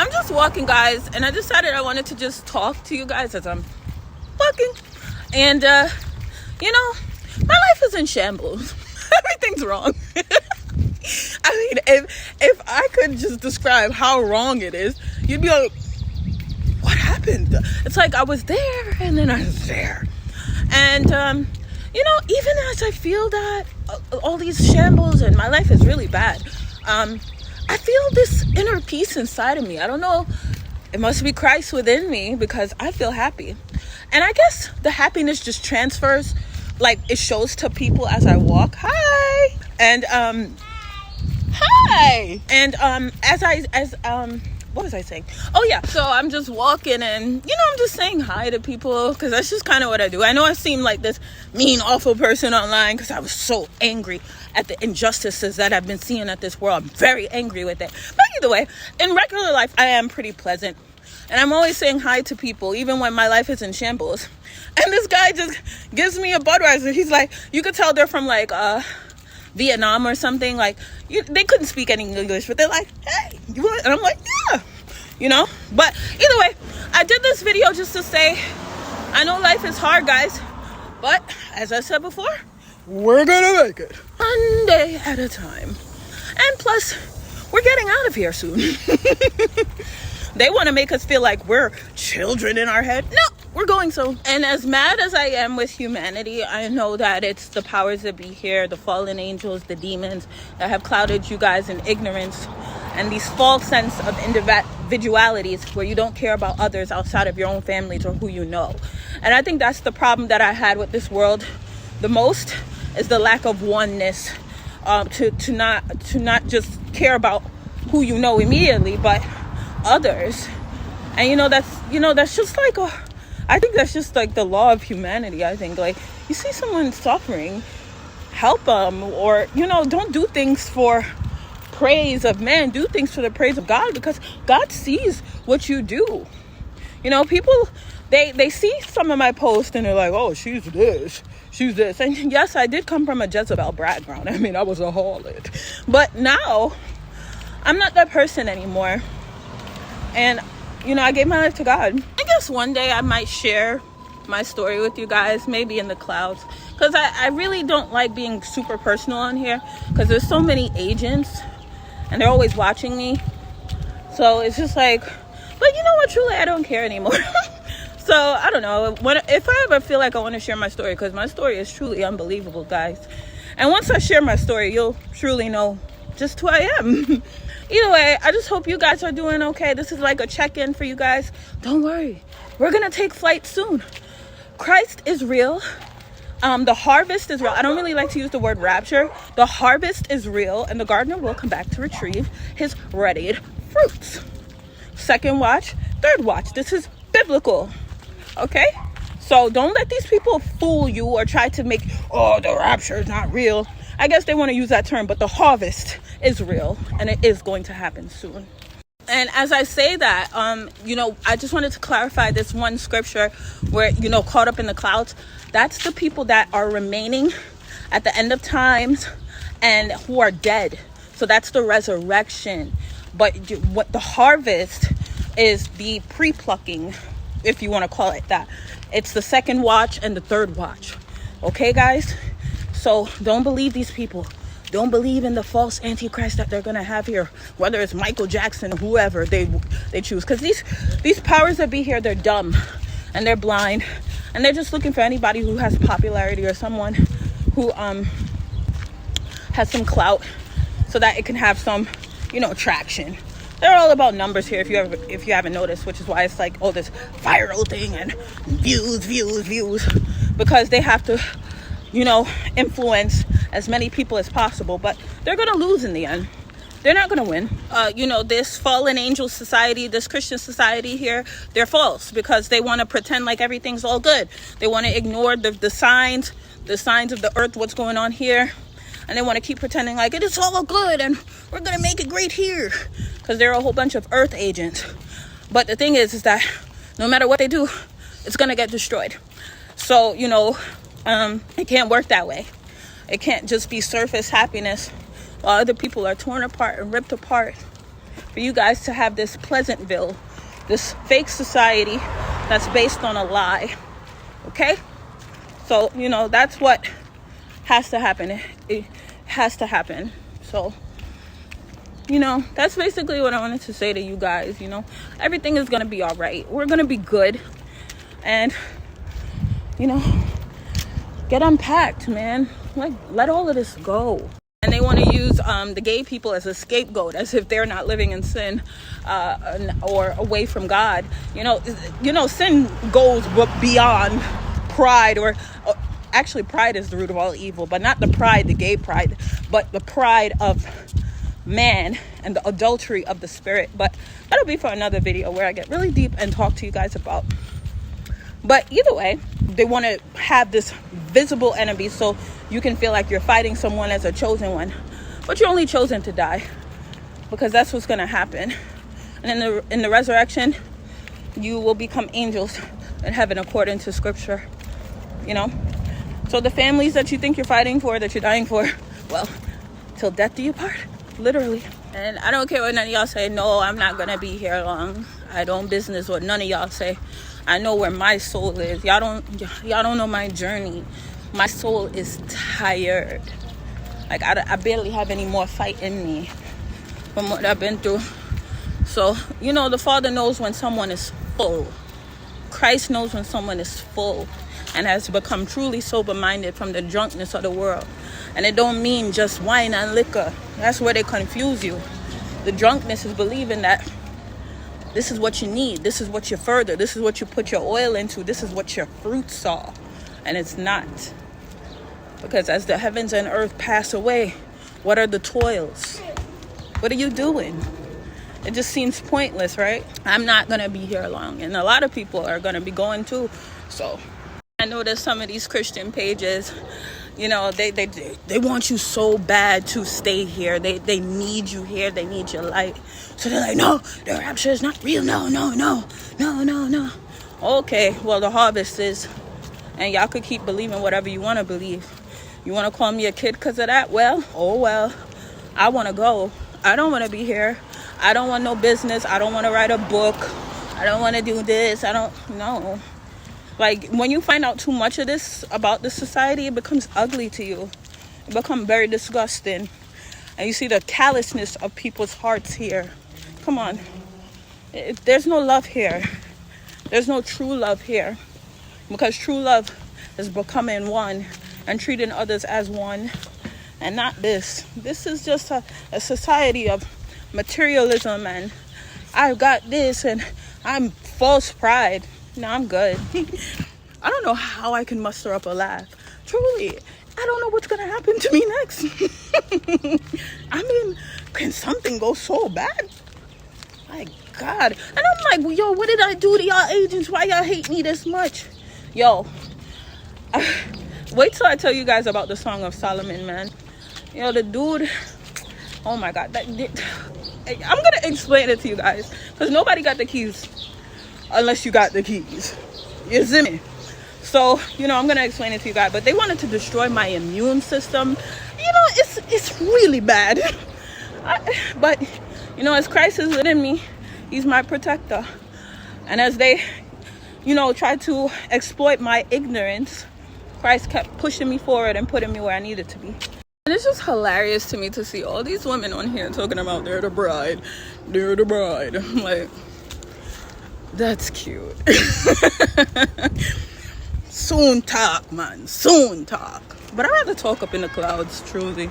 I'm just walking, guys, and I decided I wanted to just talk to you guys as I'm walking. And you know, my life is in shambles. Everything's wrong. I mean, if I could just describe how wrong it is, you'd be like, what happened? It's like I was there and then I was there. And you know, even as I feel that all these shambles and my life is really bad, I feel this inner peace inside of me. I don't know, it must be Christ within me, because I feel happy. And I guess the happiness just transfers, like it shows to people as I walk. Hi. And hi. And what was I saying? Oh yeah, so I'm just walking and, you know, I'm just saying hi to people, because that's just kind of what I do. I know I seem like this mean, awful person online because I was so angry at the injustices that I've been seeing at this world. I'm very angry with it. But either way, in regular life, I am pretty pleasant. And I'm always saying hi to people, even when my life is in shambles. And this guy just gives me a Budweiser. He's like, you could tell they're from like Vietnam or something. Like, they couldn't speak any English, but they're like, hey, you want? And I'm like, yeah, you know. But either way, I did this video just to say, I know life is hard, guys, but as I said before, we're gonna make it one day at a time. And plus, we're getting out of here soon. They want to make us feel like we're children in our head. No, we're going so. And as mad as I am with humanity, I know that it's the powers that be here, the fallen angels, the demons that have clouded you guys in ignorance and these false sense of individualities where you don't care about others outside of your own families or who you know. And I think that's the problem that I had with this world the most, is the lack of oneness, to not just care about who you know immediately, but others. And that's just like I think that's just like the law of humanity. I think, like, you see someone suffering, help them, or don't do things for praise of man, do things for the praise of God, because God sees what you do. People, they see some of my posts and they're like, oh, she's this. And yes, I did come from a Jezebel background. I mean, I was a harlot, but now I'm not that person anymore. And, I gave my life to God. I guess one day I might share my story with you guys, maybe in the clouds. Because I really don't like being super personal on here. Because there's so many agents. And they're always watching me. So it's just like, but you know what? Truly, I don't care anymore. So, I don't know. If I ever feel like I want to share my story. Because my story is truly unbelievable, guys. And once I share my story, you'll truly know just who I am. Either way, I just hope you guys are doing okay. This is like a check-in for you guys. Don't worry. We're going to take flight soon. Christ is real. The harvest is real. I don't really like to use the word rapture. The harvest is real, and the gardener will come back to retrieve his readied fruits. Second watch, third watch. This is biblical. Okay? So don't let these people fool you or try to make, the rapture is not real. I guess they want to use that term, but the harvest is real, and it is going to happen soon. And as I say that, I just wanted to clarify this one scripture where, caught up in the clouds. That's the people that are remaining at the end of times and who are dead. So that's the resurrection. But what the harvest is the pre-plucking, if you want to call it that. It's the second watch and the third watch. Okay, guys? So don't believe these people. Don't believe in the false antichrist that they're going to have here, whether it's Michael Jackson, whoever they choose. Because these powers that be here, they're dumb and they're blind. And they're just looking for anybody who has popularity or someone who has some clout so that it can have some, traction. They're all about numbers here, if you haven't noticed, which is why it's like, this viral thing and views. Because they have to influence as many people as possible, but they're going to lose in the end. They're not going to win. This fallen angel society, this Christian society here, they're false because they want to pretend like everything's all good. They want to ignore the signs of the earth, what's going on here. And they want to keep pretending like it is all good and we're going to make it great here, because they're a whole bunch of earth agents. But the thing is that no matter what they do, it's going to get destroyed. So, it can't work that way. It can't just be surface happiness while other people are torn apart and ripped apart for you guys to have this Pleasantville, this fake society that's based on a lie. Okay? So, you know, that's what has to happen. It has to happen. So, you know, that's basically what I wanted to say to you guys. You know, everything is going to be all right. We're going to be good. And, you know, get unpacked, man. Like, let all of this go. And they want to use the gay people as a scapegoat, as if they're not living in sin or away from God. You know, sin goes beyond pride, or actually pride is the root of all evil, but not the pride, the gay pride, but the pride of man and the adultery of the spirit. But that'll be for another video where I get really deep and talk to you guys about. But either way, they want to have this visible enemy so you can feel like you're fighting someone as a chosen one, but you're only chosen to die, because that's what's going to happen. And in the resurrection, you will become angels in heaven according to scripture. You know, so the families that you think you're fighting for, that you're dying for, well, till death do you part, literally. And I don't care what none of y'all say. No, I'm not gonna be here long. I don't business what none of y'all say. I know where my soul is. Y'all don't know my journey. My soul is tired. Like, I barely have any more fight in me from what I've been through. So, you know, the Father knows when someone is full. Christ knows when someone is full and has become truly sober-minded from the drunkenness of the world. And it don't mean just wine and liquor. That's where they confuse you. The drunkenness is believing that this is what you need. This is what you further. This is what you put your oil into. This is what your fruits are. And it's not. Because as the heavens and earth pass away, what are the toils? What are you doing? It just seems pointless, right? I'm not going to be here long. And a lot of people are going to be going too. So I noticed some of these Christian pages, you know, they want you so bad to stay here. They need you here. They need your light. So they're like, no, the rapture is not real. No. Okay, well, the harvest is. And y'all could keep believing whatever you want to believe. You want to call me a kid because of that? Well, oh well. I want to go. I don't want to be here. I don't want no business. I don't want to write a book. I don't want to do this. I don't know. Like, when you find out too much of this about this society, it becomes ugly to you. It becomes very disgusting. And you see the callousness of people's hearts here. Come on. There's no love here. There's no true love here. Because true love is becoming one and treating others as one. And not this. This is just a society of materialism and I've got this and I'm false pride. No, I'm good. I don't know how I can muster up a laugh. Truly, I don't know what's going to happen to me next. I mean, can something go so bad? My God. And I'm like, yo, what did I do to y'all agents? Why y'all hate me this much? Yo, wait till I tell you guys about the Song of Solomon, man. You know, the dude, oh my God. I'm going to explain it to you guys. Because nobody got the keys unless you got the keys. You see me? So, you know, I'm going to explain it to you guys. But they wanted to destroy my immune system. You know, it's really bad. But, you know, as Christ is within me, he's my protector. And as they, you know, tried to exploit my ignorance, Christ kept pushing me forward and putting me where I needed to be. And it's just hilarious to me to see all these women on here talking about they're the bride. They're the bride. I'm like, that's cute. Soon talk, man. Soon talk. But I'd rather talk up in the clouds, truly.